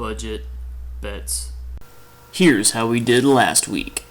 budget bets. Here's how we did last week.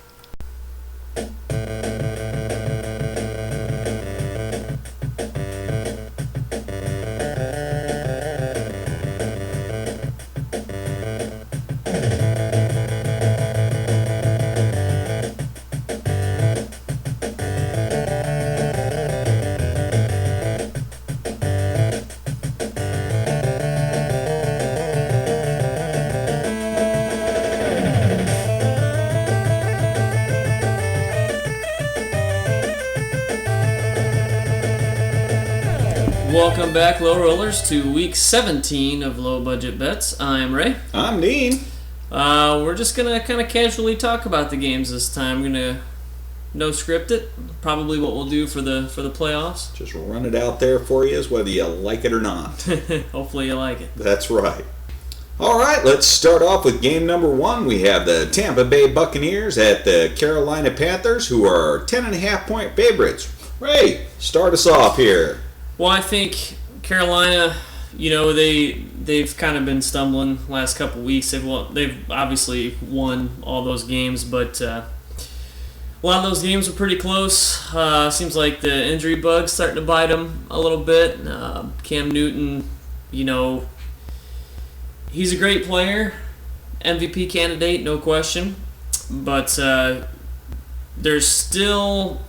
Welcome back, Low Rollers, to week 17 of Low Budget Bets. I'm Ray. I'm Dean. We're just going to kind of casually talk about the games this time. We're going to no script it, probably what we'll do for the playoffs. Just run it out there for you, whether you like it or not. Hopefully you like it. That's right. All right, let's start off with game number one. We have the Tampa Bay Buccaneers at the Carolina Panthers, who are 10.5-point favorites. Ray, start us off here. Well, I think Carolina, they've kind of been stumbling last couple weeks. They've obviously won all those games, but a lot of those games were pretty close. Seems like the injury bug's starting to bite them a little bit. Cam Newton, he's a great player, MVP candidate, no question, but there's still...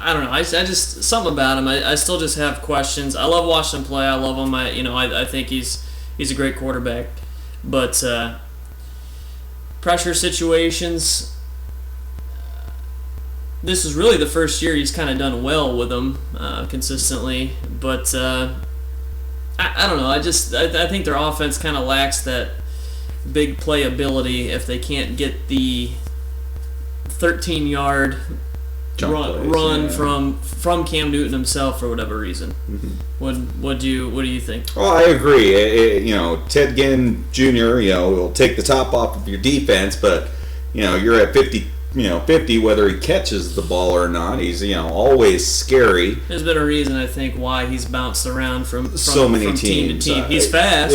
I don't know. I just something about him. I still just have questions. I love watching him play. I love him. I think he's a great quarterback. But pressure situations. This is really the first year he's kind of done well with them consistently. But I don't know. I think their offense kind of lacks that big playability if they can't get the 13-yard run from Cam Newton himself for whatever reason. Mm-hmm. What do you think? Well, I agree. Ted Ginn Jr. Will take the top off of your defense, but you're at 50 whether he catches the ball or not. He's always scary. There's been a reason, I think, why he's bounced around from so many from teams. Team to team. He's fast.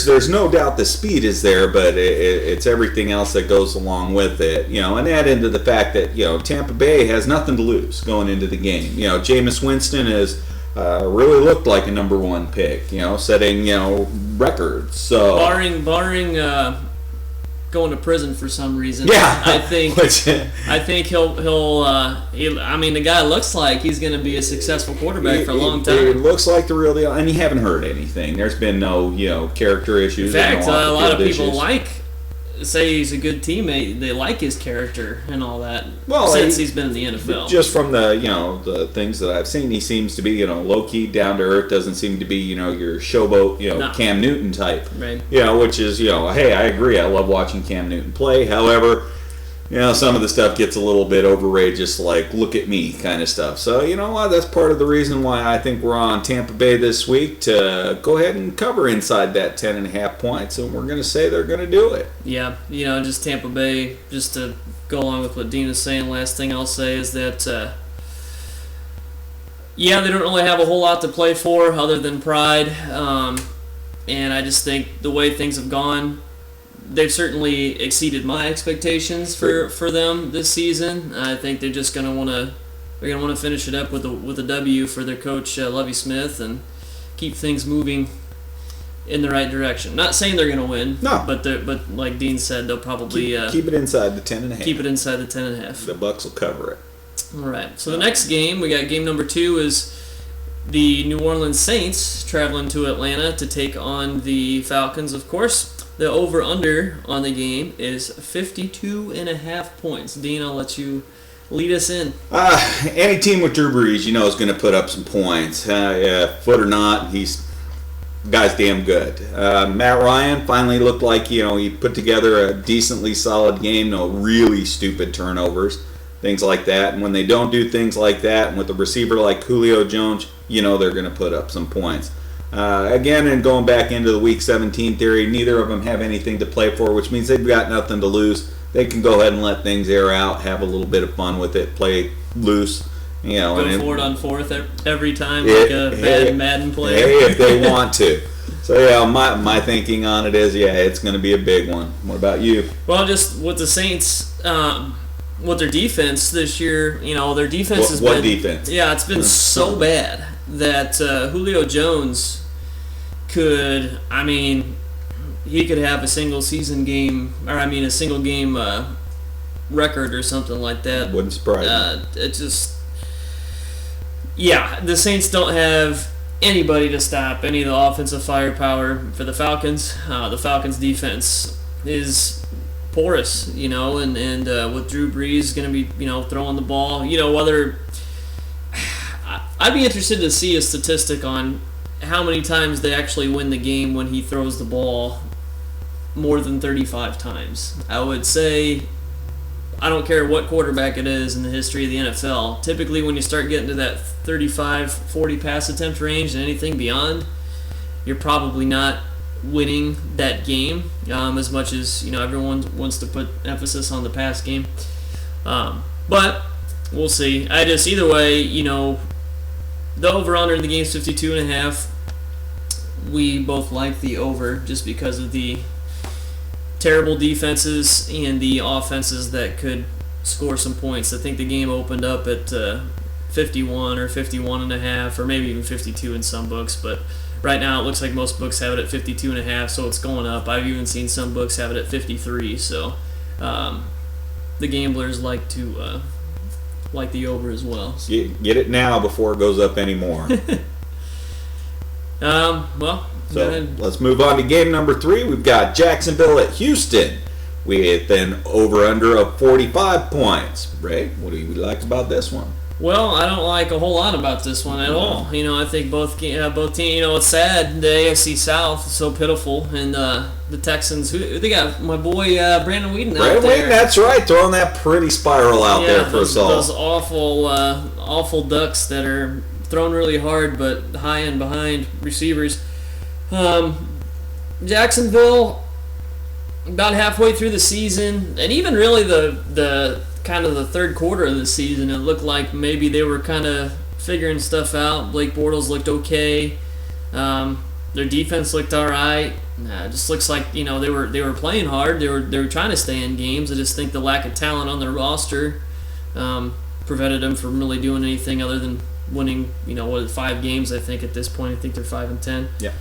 There's no doubt the speed is there, but it's everything else that goes along with it. And add into the fact that Tampa Bay has nothing to lose going into the game. Jameis Winston has really looked like a number one pick. Setting records. So barring going to prison for some reason. Yeah, I think he'll. The guy looks like he's going to be a successful quarterback for a long time. It looks like the real deal, and you haven't heard anything. There's been no character issues. In fact, a lot of people say he's a good teammate. They like his character and all that. Well, since he's been in the NFL, just from the things that I've seen, he seems to be low key, down to earth. Doesn't seem to be your showboat no. Cam Newton type. Right. Which is hey, I agree. I love watching Cam Newton play. However, some of the stuff gets a little bit outrageous, like look at me kind of stuff. So you know what? That's part of the reason why I think we're on Tampa Bay this week to go ahead and cover inside that 10.5 points, and we're going to say they're going to do it. Yeah, just Tampa Bay. Just to go along with what Dean was saying, last thing I'll say is that they don't really have a whole lot to play for other than pride, and I just think the way things have gone, they've certainly exceeded my expectations for them this season. I think they're just gonna want to finish it up with a W for their coach Lovie Smith and keep things moving in the right direction. Not saying they're gonna win, no, but like Dean said, they'll probably keep it inside the 10.5. Keep it inside the 10.5. The Bucs will cover it. All right. So the next game, we got game number 2 is the New Orleans Saints traveling to Atlanta to take on the Falcons, of course. The over-under on the game is 52.5 points. Dean, I'll let you lead us in. Any team with Drew Brees, is going to put up some points. Foot or not, guy's damn good. Matt Ryan finally looked like, he put together a decently solid game. No really stupid turnovers, things like that. And when they don't do things like that, and with a receiver like Julio Jones, they're going to put up some points. Again, and going back into the Week 17 theory, neither of them have anything to play for, which means they've got nothing to lose. They can go ahead and let things air out, have a little bit of fun with it, play loose. Go for it on fourth every time, like a bad Madden player. Hey, if they want to. So yeah, my thinking on it is, yeah, it's going to be a big one. What about you? Well, just with the Saints, with their defense this year, their defense has What been defense? Yeah, it's been so bad that Julio Jones could, he could have a single game record or something like that. Wouldn't surprise me. It just, yeah, the Saints don't have anybody to stop any of the offensive firepower for the Falcons. The Falcons' defense is porous, and with Drew Brees going to be, throwing the ball, whether I'd be interested to see a statistic on how many times they actually win the game when he throws the ball more than 35 times. I would say, I don't care what quarterback it is in the history of the NFL, typically when you start getting to that 35, 40 pass attempt range and anything beyond, you're probably not winning that game as much as everyone wants to put emphasis on the pass game. But we'll see. Either way, the over-under in the game is 52.5. We both like the over just because of the terrible defenses and the offenses that could score some points. I think the game opened up at 51 or 51.5 or maybe even 52 in some books, but right now it looks like most books have it at 52.5, so it's going up. I've even seen some books have it at 53, so the gamblers like to like the over as well. So. Get it now before it goes up anymore. Well, so let's move on to game number 3. We've got Jacksonville at Houston with an over-under of 45 points. Ray, what do you like about this one? Well, I don't like a whole lot about this one at all. I think both teams. It's sad the AFC South is so pitiful, and the Texans. Who they got? My boy Brandon Weeden out there. That's right, throwing that pretty spiral out there for us all. Those awful ducks that are thrown really hard, but high and behind receivers. Jacksonville, about halfway through the season, and even really the kind of the third quarter of the season, it looked like maybe they were kind of figuring stuff out. Blake Bortles looked okay. Their defense looked all right. It just looks like they were playing hard. They were trying to stay in games. I just think the lack of talent on their roster prevented them from really doing anything other than winning. 5 games. I think at this point, I think they're 5-10. Yeah.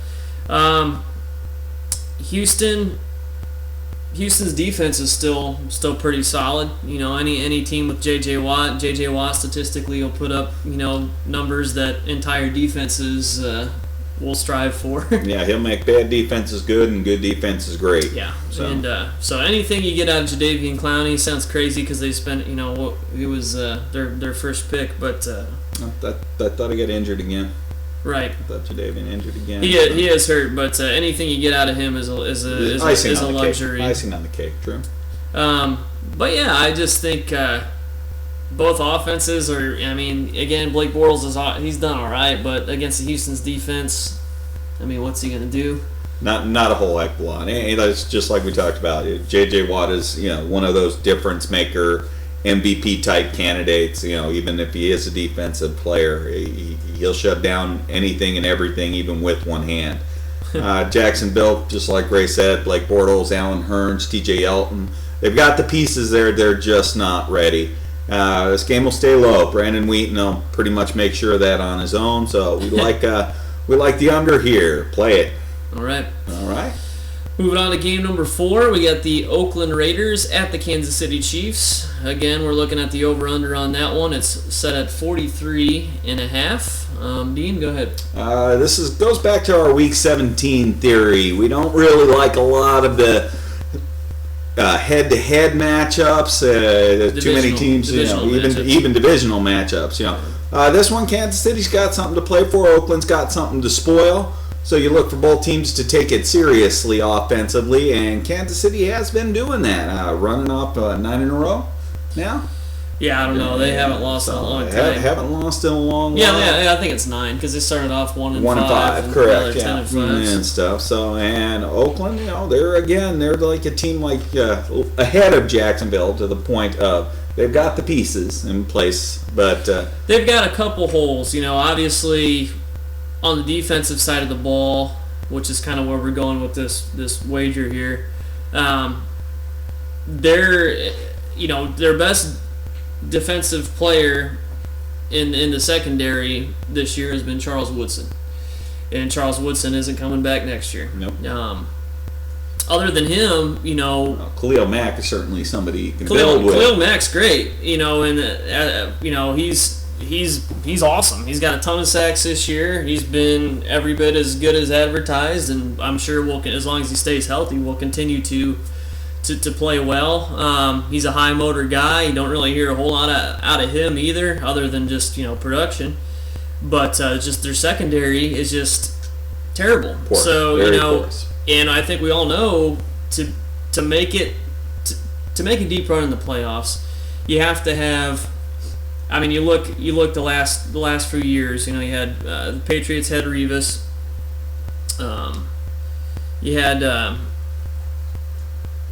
Houston's defense is still pretty solid. Any team with J.J. Watt statistically will put up numbers that entire defenses will strive for. Yeah, he'll make bad defenses good and good defenses great. Yeah, so anything you get out of Jadeveon Clowney sounds crazy because they spent he was their first pick, but I thought he got injured again. Right. I thought Jadeveon injured again. He is hurt, but anything you get out of him is a luxury. Icing on the cake, true. But yeah, I just think both offenses are. Again, Blake Bortles he's done all right, but against the Houston's defense, what's he gonna do? Not a whole heck of a lot. That's just like we talked about. J.J. Watt is one of those difference maker MVP type candidates. Even if he is a defensive player, he'll shut down anything and everything, even with one hand. Jacksonville, just like Ray said, Blake Bortles, Allen Hurns, T.J. Elton, they've got the pieces there. They're just not ready. This game will stay low. Brandon Wheaton will pretty much make sure of that on his own. So we like the under here. Play it. All right. Moving on to game number 4, we got the Oakland Raiders at the Kansas City Chiefs. Again, we're looking at the over-under on that one. It's set at 43.5. Dean, go ahead. This goes back to our Week 17 theory. We don't really like a lot of the head-to-head matchups. Too many teams, even divisional matchups. This one, Kansas City's got something to play for. Oakland's got something to spoil. So you look for both teams to take it seriously offensively, and Kansas City has been doing that, running off 9 in a row now. Yeah, I don't know. They haven't lost in a long time. Haven't lost in a long while. Yeah, I think it's 9 because they started off 1-5. Correct. 10 and 5. And stuff. So, and Oakland, they're like a team ahead of Jacksonville to the point of they've got the pieces in place, but they've got a couple holes. Obviously, on the defensive side of the ball, which is kind of where we're going with this wager here. Their best defensive player in the secondary this year has been Charles Woodson, and Charles Woodson isn't coming back next year. Nope. Other than him, Khalil Mack is certainly somebody you can build with. Khalil Mack's great, and he's awesome. He's got a ton of sacks this year. He's been every bit as good as advertised, and I'm sure as long as he stays healthy, we'll continue to play well. He's a high motor guy. You don't really hear a whole lot out of him either, other than just production. But just their secondary is just terrible. Poor. So Very porous. And I think we all know to make it deep run in the playoffs, you have to have. I mean, you look the last few years. You had the Patriots had Revis. You had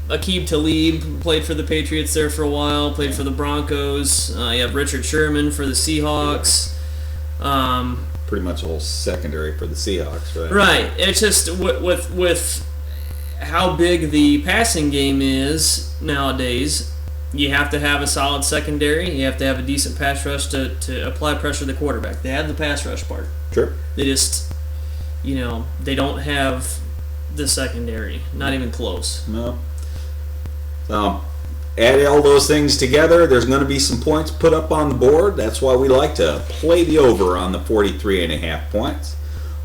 Aqib Talib played for the Patriots there for a while. Played for the Broncos. You have Richard Sherman for the Seahawks. Pretty much a whole secondary for the Seahawks, right? Right. It's just with how big the passing game is nowadays. You have to have a solid secondary. You have to have a decent pass rush to apply pressure to the quarterback. They have the pass rush part. Sure. They just, they don't have the secondary. Not even close. No. So, add all those things together, there's going to be some points put up on the board. That's why we like to play the over on the 43.5 points.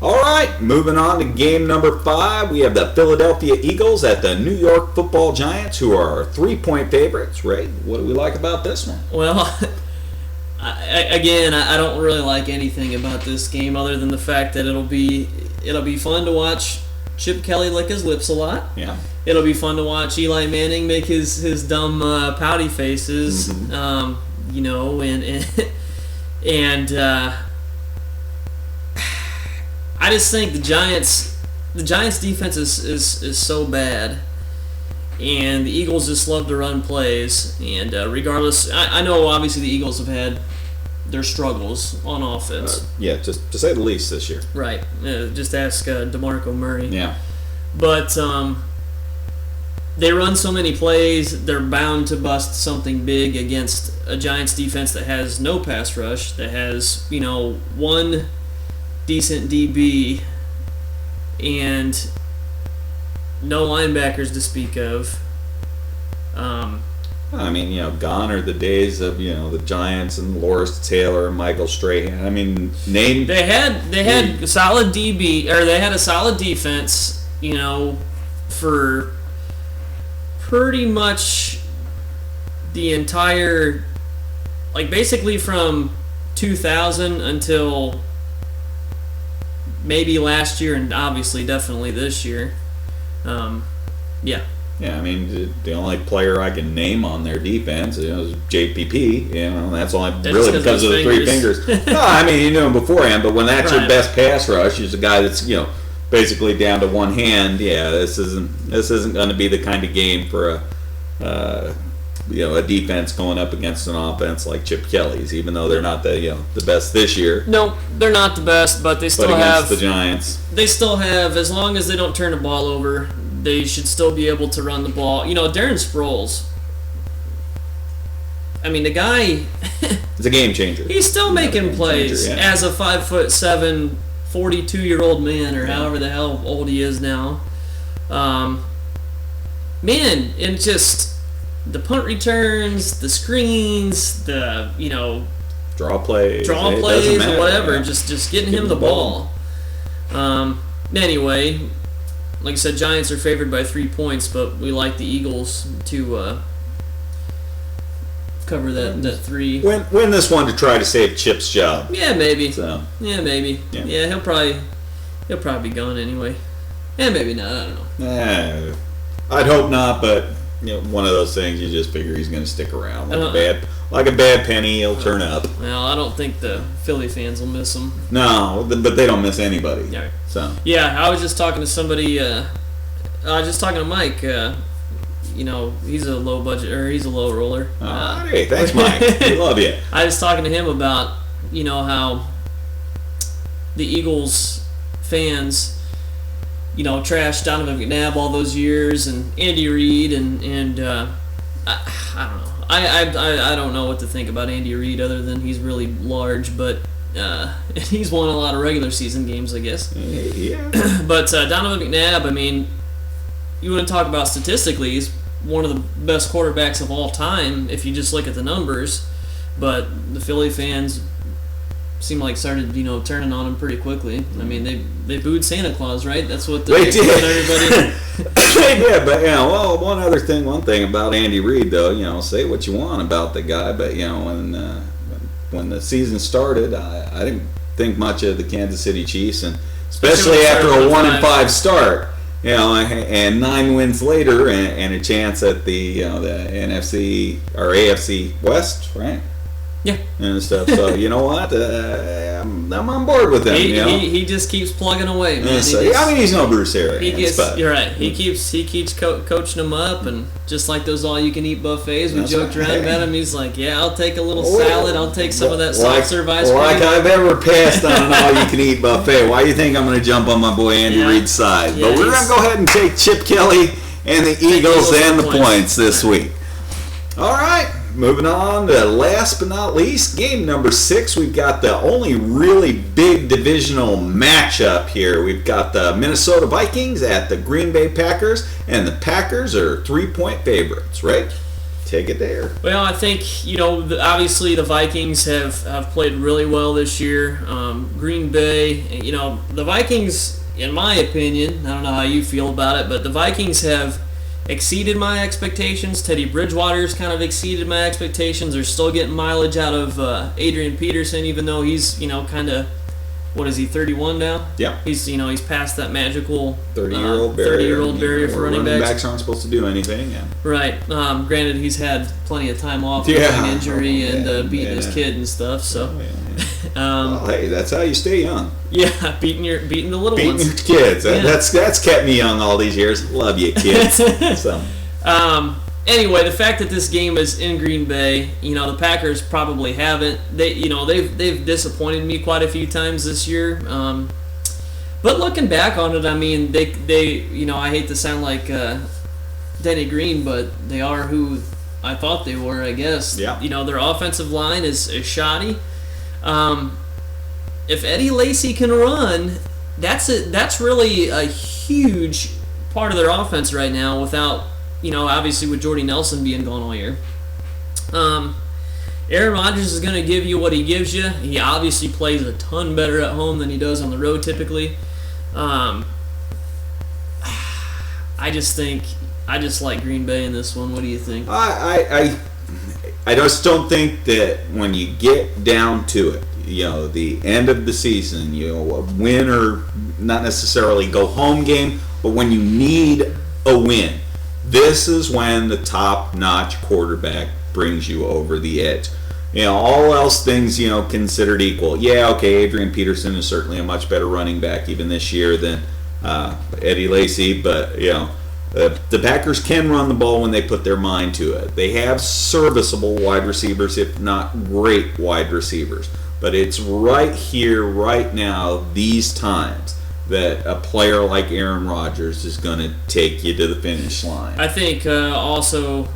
All right, moving on to game number 5. We have the Philadelphia Eagles at the New York Football Giants, who are 3-point favorites. Ray, what do we like about this one? Well, I don't really like anything about this game other than the fact that it'll be fun to watch Chip Kelly lick his lips a lot. Yeah. It'll be fun to watch Eli Manning make his dumb pouty faces. Mm-hmm. And I just think the Giants defense is so bad, and the Eagles just love to run plays. And regardless, I know obviously the Eagles have had their struggles on offense. Just to say the least this year. Right. Just ask DeMarco Murray. Yeah. But they run so many plays, they're bound to bust something big against a Giants defense that has no pass rush, that has, one decent DB and no linebackers to speak of. I mean, gone are the days of, the Giants and Lawrence Taylor and Michael Strahan. I mean, They had solid DB, or they had a solid defense, for pretty much the entire, basically from 2000 until maybe last year, and obviously definitely this year. Yeah. Yeah, I mean, the only player I can name on their defense is JPP. That's only really because of the 3 fingers. No, I mean, you knew him beforehand, but when that's your best pass rush, he's a guy that's basically down to one hand. Yeah, this isn't going to be the kind of game for a defense going up against an offense like Chip Kelly's, even though they're not the best this year. No, they're not the best, but they still have the Giants. They still have, as long as they don't turn the ball over, they should still be able to run the ball. Darren Sproles, I mean, the guy it's a game changer. He's still making plays as a 5'7", 42-year-old man, or however the hell old he is now. Man, and just the punt returns, the screens, the draw plays, or whatever. Yeah. Just getting him the ball. Anyway, like I said, Giants are favored by 3 points, but we like the Eagles to cover that 3. Win this one to try to save Chip's job. Yeah, maybe. So. Yeah, maybe. Yeah, he'll probably be gone anyway. Yeah, maybe not. I don't know. I'd hope not, but one of those things you just figure he's going to stick around like a bad penny. He'll turn up. Well, I don't think the Philly fans will miss him. No, but they don't miss anybody. Yeah. So. Yeah, I was just talking to somebody. I was just talking to Mike. He's a low budget, or he's a low roller. Hey, thanks, Mike. We love you. I was talking to him about how the Eagles fans trashed Donovan McNabb all those years, and Andy Reid, and I don't know. I don't know what to think about Andy Reid other than he's really large, but he's won a lot of regular season games, I guess. Yeah. But Donovan McNabb, I mean, you want to talk about statistically, he's one of the best quarterbacks of all time if you just look at the numbers. But the Philly fans seem like started, turning on him pretty quickly. I mean, they booed Santa Claus, right? That's what they did. Everybody. They did, but one thing about Andy Reid, though, say what you want about the guy, but when the season started, I didn't think much of the Kansas City Chiefs, and especially after a 1-5 start. And 9 wins later, and a chance at the NFC or AFC West, right? Yeah. And stuff. So you know what? I'm on board with him. He just keeps plugging away, man. He's no Bruce Arians. You're right. He keeps coaching him up, and just like those all-you-can-eat buffets, we joked around about him. He's like, yeah, I'll take a little salad. I'll take some of that soft serve ice cream. Like I've ever passed on an all-you-can-eat buffet. Why do you think I'm going to jump on my boy Andy Reid's side? Yeah, but we're going to go ahead and take Chip Kelly and the Eagles and the points this week. All right. Moving on to last but not least, game number 6. We've got the only really big divisional matchup here. We've got the Minnesota Vikings at the Green Bay Packers, and the Packers are 3-point favorites, right? Take it there. Well, I think, obviously the Vikings have played really well this year. Green Bay, the Vikings, in my opinion, I don't know how you feel about it, but the Vikings have exceeded my expectations. Teddy Bridgewater's kind of exceeded my expectations. They're still getting mileage out of Adrian Peterson, even though he's, kind of, what is he, 31 now? Yeah. He's past that magical 30-year-old barrier for running backs. Running backs aren't supposed to do anything, yeah. Right. Granted, he's had plenty of time off with an injury and beating his kid and stuff, so. Well, hey, that's how you stay young. Yeah, beating the little ones. Beating your kids. Yeah. That's kept me young all these years. Love you, kids. So. Anyway, the fact that this game is in Green Bay, the Packers probably haven't. They've disappointed me quite a few times this year. But looking back on it, I mean, they I hate to sound like Denny Green, but they are who I thought they were, I guess. Yeah. Their offensive line is shoddy. If Eddie Lacy can run, that's really a huge part of their offense right now without, obviously with Jordy Nelson being gone all year. Aaron Rodgers is going to give you what he gives you. He obviously plays a ton better at home than he does on the road typically. I just like Green Bay in this one. What do you think? I just don't think that when you get down to it, the end of the season, a win or not necessarily go home game, but when you need a win, this is when the top-notch quarterback brings you over the edge. All else things, considered equal. Yeah, okay, Adrian Peterson is certainly a much better running back even this year than Eddie Lacy, but, the Packers can run the ball when they put their mind to it. They have serviceable wide receivers, if not great wide receivers. But it's right here, right now, these times, that a player like Aaron Rodgers is going to take you to the finish line. I think also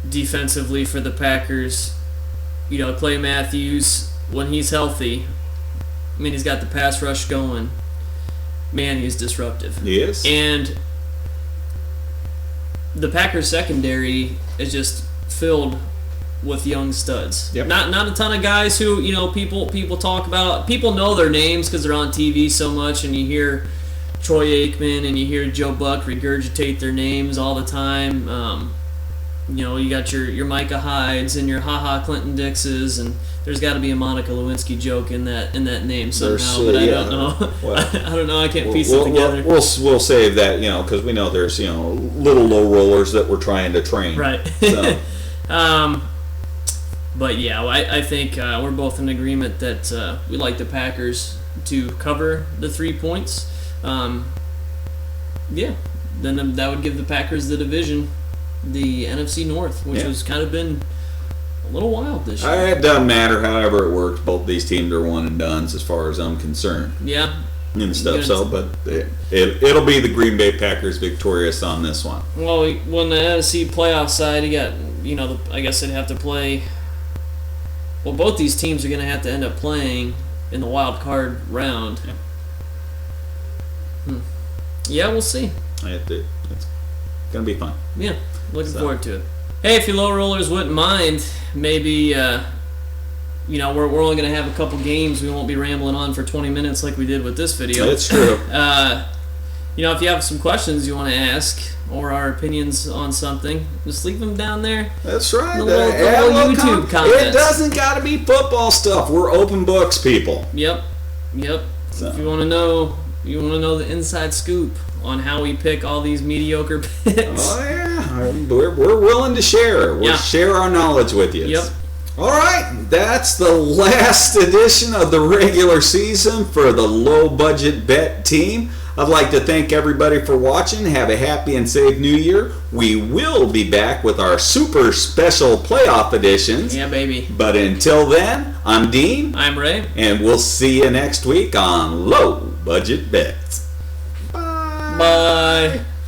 defensively for the Packers, Clay Matthews, when he's healthy, I mean, he's got the pass rush going. Man, he's disruptive. He is. And the Packers secondary is just filled with young studs. Yep. Not a ton of guys who people talk about. People know their names because they're on TV so much, and you hear Troy Aikman and you hear Joe Buck regurgitate their names all the time. You got your Micah Hydes and your Clinton Dixes, and there's got to be a Monica Lewinsky joke in that name somehow. But I don't know. Well, I don't know. I can't piece it together. We'll save that, because we know there's little low rollers that we're trying to train. Right. So. But yeah, I think we're both in agreement that we like the Packers to cover the 3 points. Yeah, then that would give the Packers the division, the NFC North, which has kind of been a little wild this year. It doesn't matter. However it works, both these teams are one and dones as far as I'm concerned. Yeah. and stuff. So, but it'll be the Green Bay Packers victorious on this one. Well, when the NFC playoff side, you got, I guess they'd have to play. Well, both these teams are going to have to end up playing in the wild card round. Yeah, Yeah, we'll see. It's gonna be fun. Yeah, looking forward to it. Hey, if you low rollers wouldn't mind, maybe we're only going to have a couple games. We won't be rambling on for 20 minutes like we did with this video. That's true. If you have some questions you want to ask or our opinions on something, just leave them down there. That's right. The little YouTube comments. It doesn't got to be football stuff. We're open books, people. Yep. So. If you want to know, the inside scoop on how we pick all these mediocre picks. Oh yeah, we're willing to share. We'll share our knowledge with you. Yep. All right, that's the last edition of the regular season for the Low Budget Bet team. I'd like to thank everybody for watching. Have a happy and safe New Year. We will be back with our super special playoff editions. Yeah, baby. But until then, I'm Dean. I'm Ray. And we'll see you next week on Low Budget Bets. Bye.